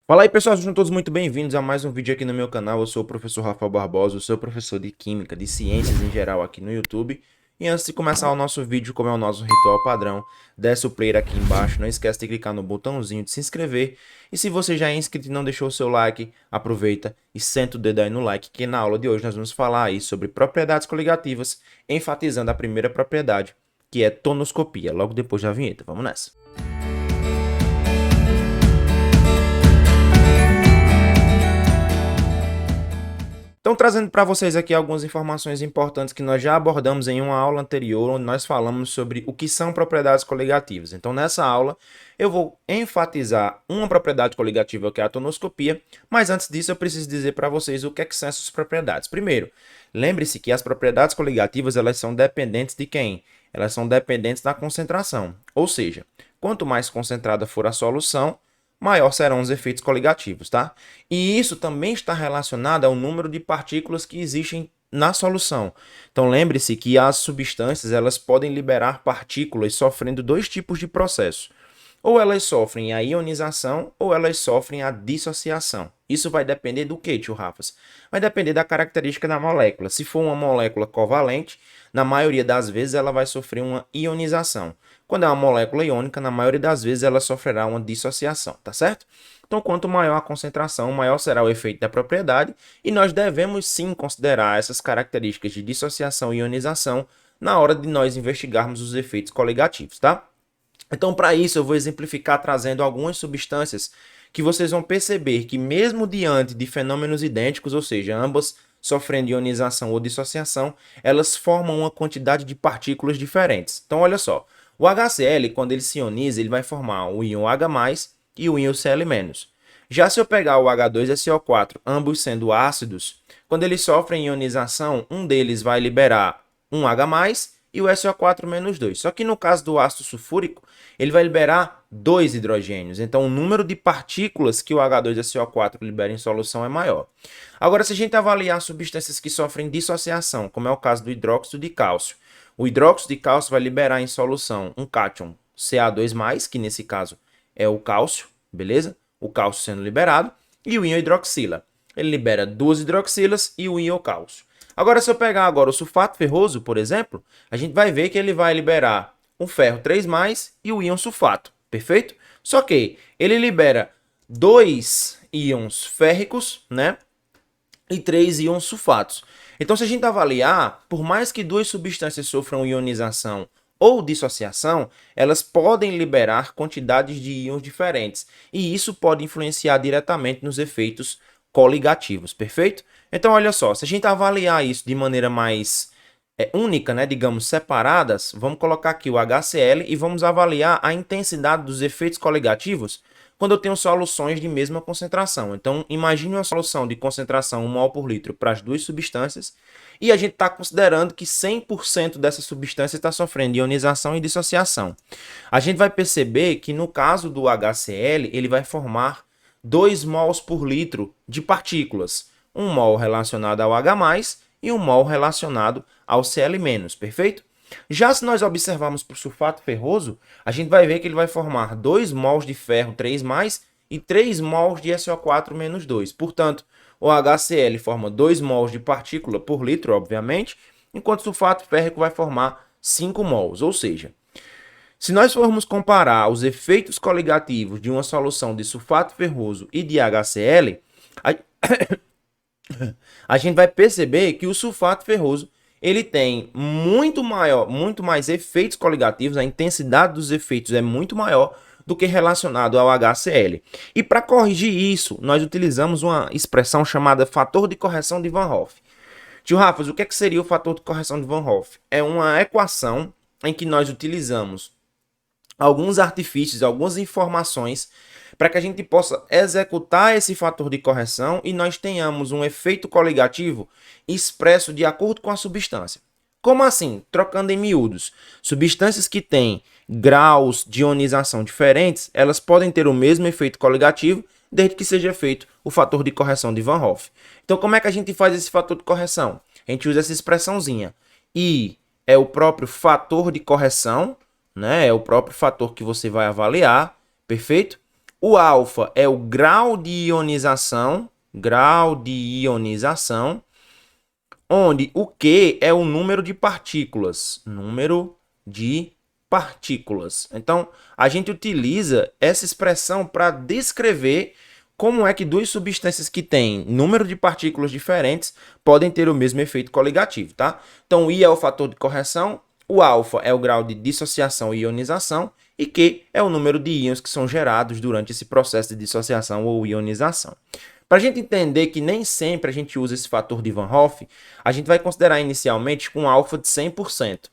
Fala aí pessoal, sejam todos muito bem-vindos a mais um vídeo aqui no meu canal. Eu sou o professor Rafael Barbosa, eu sou professor de Química, de Ciências em geral aqui no YouTube. E antes de começar o nosso vídeo, como é o nosso ritual padrão, desce o player aqui embaixo, não esquece de clicar no botãozinho de se inscrever. E se você já é inscrito e não deixou o seu like, aproveita e senta o dedo aí no like, que na aula de hoje nós vamos falar aí sobre propriedades coligativas, enfatizando a primeira propriedade, que é tonoscopia, logo depois da vinheta. Vamos nessa! Então, trazendo para vocês aqui algumas informações importantes que nós já abordamos em uma aula anterior, onde nós falamos sobre o que são propriedades coligativas. Então, nessa aula, eu vou enfatizar uma propriedade coligativa, que é a tonoscopia, mas antes disso, eu preciso dizer para vocês o que são essas propriedades. Primeiro, lembre-se que as propriedades coligativas, elas são dependentes de quem? Elas são dependentes da concentração, ou seja, quanto mais concentrada for a solução, maior serão os efeitos coligativos, tá? E isso também está relacionado ao número de partículas que existem na solução. Então lembre-se que as substâncias elas podem liberar partículas sofrendo dois tipos de processo. Ou elas sofrem a ionização ou elas sofrem a dissociação. Isso vai depender do que, tio Rafas? Vai depender da característica da molécula. Se for uma molécula covalente, na maioria das vezes ela vai sofrer uma ionização. Quando é uma molécula iônica, na maioria das vezes ela sofrerá uma dissociação, tá certo? Então, quanto maior a concentração, maior será o efeito da propriedade, e nós devemos sim considerar essas características de dissociação e ionização na hora de nós investigarmos os efeitos coligativos, tá? Então, para isso, eu vou exemplificar trazendo algumas substâncias que vocês vão perceber que mesmo diante de fenômenos idênticos, ou seja, ambas sofrendo ionização ou dissociação, elas formam uma quantidade de partículas diferentes. Então, olha só, o HCl, quando ele se ioniza, ele vai formar o íon H+, e o íon Cl-. Já se eu pegar o H2SO4, ambos sendo ácidos, quando eles sofrem ionização, um deles vai liberar um H+, e o SO4-2. Só que no caso do ácido sulfúrico, ele vai liberar dois hidrogênios. Então, o número de partículas que o H2SO4 libera em solução é maior. Agora, se a gente avaliar substâncias que sofrem dissociação, como é o caso do hidróxido de cálcio, o hidróxido de cálcio vai liberar em solução um cátion Ca2+, que nesse caso é o cálcio, beleza? O cálcio sendo liberado, e o íon hidroxila. Ele libera duas hidroxilas e o íon cálcio. Agora, se eu pegar agora o sulfato ferroso, por exemplo, a gente vai ver que ele vai liberar um ferro 3+, e o íon sulfato, perfeito? Só que ele libera dois íons férricos, né? E três íons sulfatos. Então, se a gente avaliar, por mais que duas substâncias sofram ionização ou dissociação, elas podem liberar quantidades de íons diferentes. E isso pode influenciar diretamente nos efeitos coligativos, perfeito? Então, olha só, se a gente avaliar isso de maneira mais única, né, digamos, separadas, vamos colocar aqui o HCl e vamos avaliar a intensidade dos efeitos coligativos quando eu tenho soluções de mesma concentração. Então, imagine uma solução de concentração 1 mol por litro para as duas substâncias e a gente está considerando que 100% dessa substância está sofrendo ionização e dissociação. A gente vai perceber que no caso do HCl, ele vai formar 2 mols por litro de partículas. Um mol relacionado ao H+, e um mol relacionado ao Cl-, perfeito? Já se nós observarmos para o sulfato ferroso, a gente vai ver que ele vai formar 2 mols de ferro 3+, e 3 mols de SO4-2. Portanto, o HCl forma 2 mols de partícula por litro, obviamente, enquanto o sulfato férrico vai formar 5 mols, ou seja, se nós formos comparar os efeitos coligativos de uma solução de sulfato ferroso e de HCl, a gente vai perceber que o sulfato ferroso ele tem muito mais efeitos coligativos, a intensidade dos efeitos é muito maior do que relacionado ao HCl. E para corrigir isso, nós utilizamos uma expressão chamada fator de correção de Van Hoff. Tio Rafa, o que seria o fator de correção de Van Hoff? É uma equação em que nós utilizamos alguns artifícios, algumas informações para que a gente possa executar esse fator de correção e nós tenhamos um efeito coligativo expresso de acordo com a substância. Como assim? Trocando em miúdos. Substâncias que têm graus de ionização diferentes, elas podem ter o mesmo efeito coligativo, desde que seja feito o fator de correção de Van Hoff. Então, como é que a gente faz esse fator de correção? A gente usa essa expressãozinha. I é o próprio fator de correção, né? É o próprio fator que você vai avaliar, perfeito? O alfa é o grau de ionização, onde o Q é o número de partículas, Então, a gente utiliza essa expressão para descrever como é que duas substâncias que têm número de partículas diferentes podem ter o mesmo efeito coligativo, tá? Então, o I é o fator de correção, o alfa é o grau de dissociação e ionização, e Q é o número de íons que são gerados durante esse processo de dissociação ou ionização. Para a gente entender que nem sempre a gente usa esse fator de Van Hoff, a gente vai considerar inicialmente com um alfa de 100%.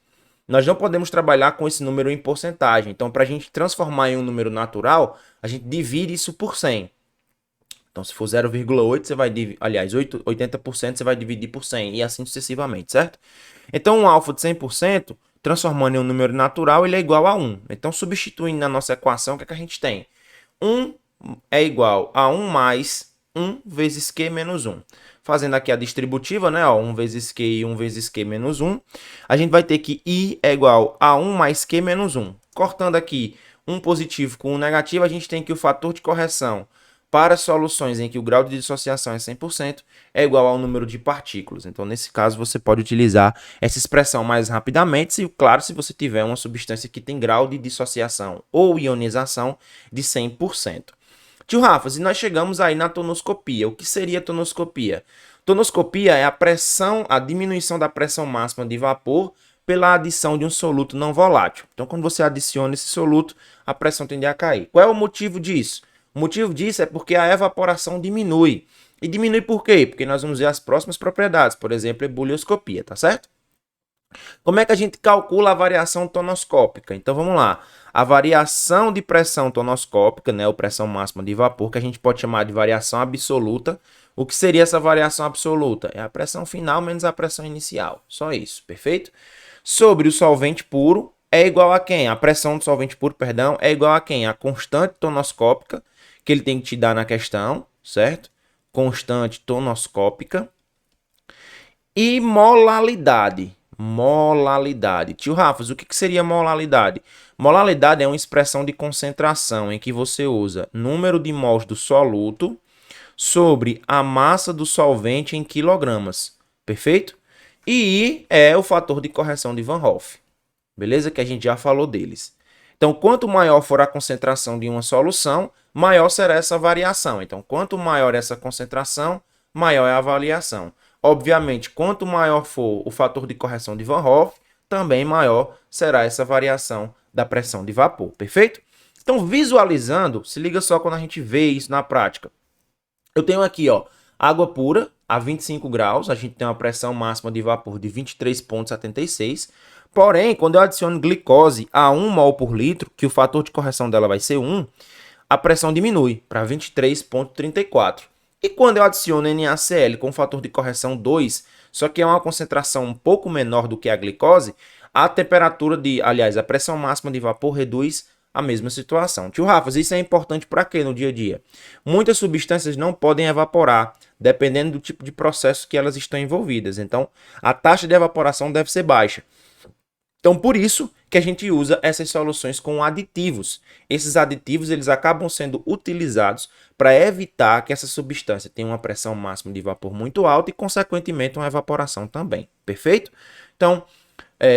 Nós não podemos trabalhar com esse número em porcentagem. Então, para a gente transformar em um número natural, a gente divide isso por 100. Então, se for 0,8, você vai dividir, aliás, 80% você vai dividir por 100 e assim sucessivamente, certo? Então, um alfa de 100%, transformando em um número natural, ele é igual a 1. Então, substituindo na nossa equação, o que é que a gente tem? 1 é igual a 1 mais 1 vezes Q menos 1. Fazendo aqui a distributiva, né? Ó, 1 vezes Q e 1 vezes Q menos 1. A gente vai ter que I é igual a 1 mais Q menos 1. Cortando aqui um positivo com um negativo, a gente tem que o fator de correção para soluções em que o grau de dissociação é 100% é igual ao número de partículas. Então, nesse caso, você pode utilizar essa expressão mais rapidamente, e claro, se você tiver uma substância que tem grau de dissociação ou ionização de 100%. Tio Rafa, e nós chegamos aí na tonoscopia. O que seria tonoscopia? Tonoscopia é a pressão, a diminuição da pressão máxima de vapor pela adição de um soluto não volátil. Então, quando você adiciona esse soluto, a pressão tende a cair. Qual é o motivo disso? O motivo disso é porque a evaporação diminui. E diminui por quê? Porque nós vamos ver as próximas propriedades, por exemplo, ebulioscopia, tá certo? Como é que a gente calcula a variação tonoscópica? Então vamos lá. A variação de pressão tonoscópica, né, ou pressão máxima de vapor, que a gente pode chamar de variação absoluta. O que seria essa variação absoluta? É a pressão final menos a pressão inicial. Só isso, perfeito? Sobre o solvente puro, é igual a quem? A pressão do solvente puro, perdão, é igual a quem? A constante tonoscópica, que ele tem que te dar na questão, certo? Constante tonoscópica. E molalidade. Tio Rafas, o que seria molalidade? Molalidade é uma expressão de concentração em que você usa número de mols do soluto sobre a massa do solvente em quilogramas. Perfeito? E I é o fator de correção de Van Hoff. Beleza? Que a gente já falou deles. Então, quanto maior for a concentração de uma solução, maior será essa variação. Então, quanto maior essa concentração, maior é a variação. Obviamente, quanto maior for o fator de correção de Van Hoff, também maior será essa variação da pressão de vapor, perfeito? Então, visualizando, se liga só quando a gente vê isso na prática. Eu tenho aqui, ó, água pura a 25 graus, a gente tem uma pressão máxima de vapor de 23,76. Porém, quando eu adiciono glicose a 1 mol por litro, que o fator de correção dela vai ser 1, a pressão diminui para 23,34. E quando eu adiciono NaCl com fator de correção 2, só que é uma concentração um pouco menor do que a glicose, a temperatura a pressão máxima de vapor reduz a mesma situação. Tio Rafa, isso é importante para quê no dia a dia? Muitas substâncias não podem evaporar, dependendo do tipo de processo que elas estão envolvidas. Então, a taxa de evaporação deve ser baixa. Então, por isso que a gente usa essas soluções com aditivos. Esses aditivos eles acabam sendo utilizados para evitar que essa substância tenha uma pressão máxima de vapor muito alta e, consequentemente, uma evaporação também. Perfeito? Então,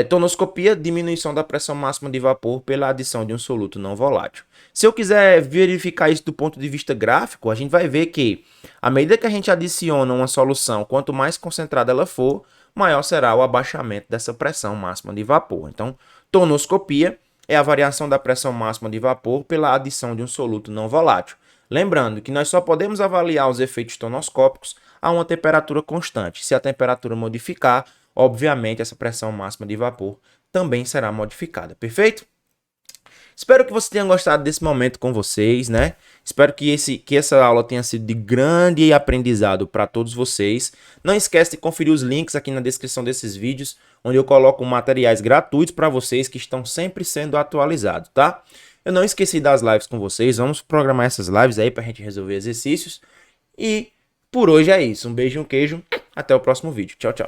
tonoscopia, diminuição da pressão máxima de vapor pela adição de um soluto não volátil. Se eu quiser verificar isso do ponto de vista gráfico, a gente vai ver que, à medida que a gente adiciona uma solução, quanto mais concentrada ela for, maior será o abaixamento dessa pressão máxima de vapor. Então, tonoscopia é a variação da pressão máxima de vapor pela adição de um soluto não volátil. Lembrando que nós só podemos avaliar os efeitos tonoscópicos a uma temperatura constante. Se a temperatura modificar, obviamente essa pressão máxima de vapor também será modificada. Perfeito? Espero que você tenha gostado desse momento com vocês, né? Espero que essa aula tenha sido de grande aprendizado para todos vocês. Não esquece de conferir os links aqui na descrição desses vídeos, onde eu coloco materiais gratuitos para vocês que estão sempre sendo atualizados, tá? Eu não esqueci das lives com vocês, vamos programar essas lives aí para a gente resolver exercícios. E por hoje é isso. Um beijo e um queijo. Até o próximo vídeo. Tchau, tchau.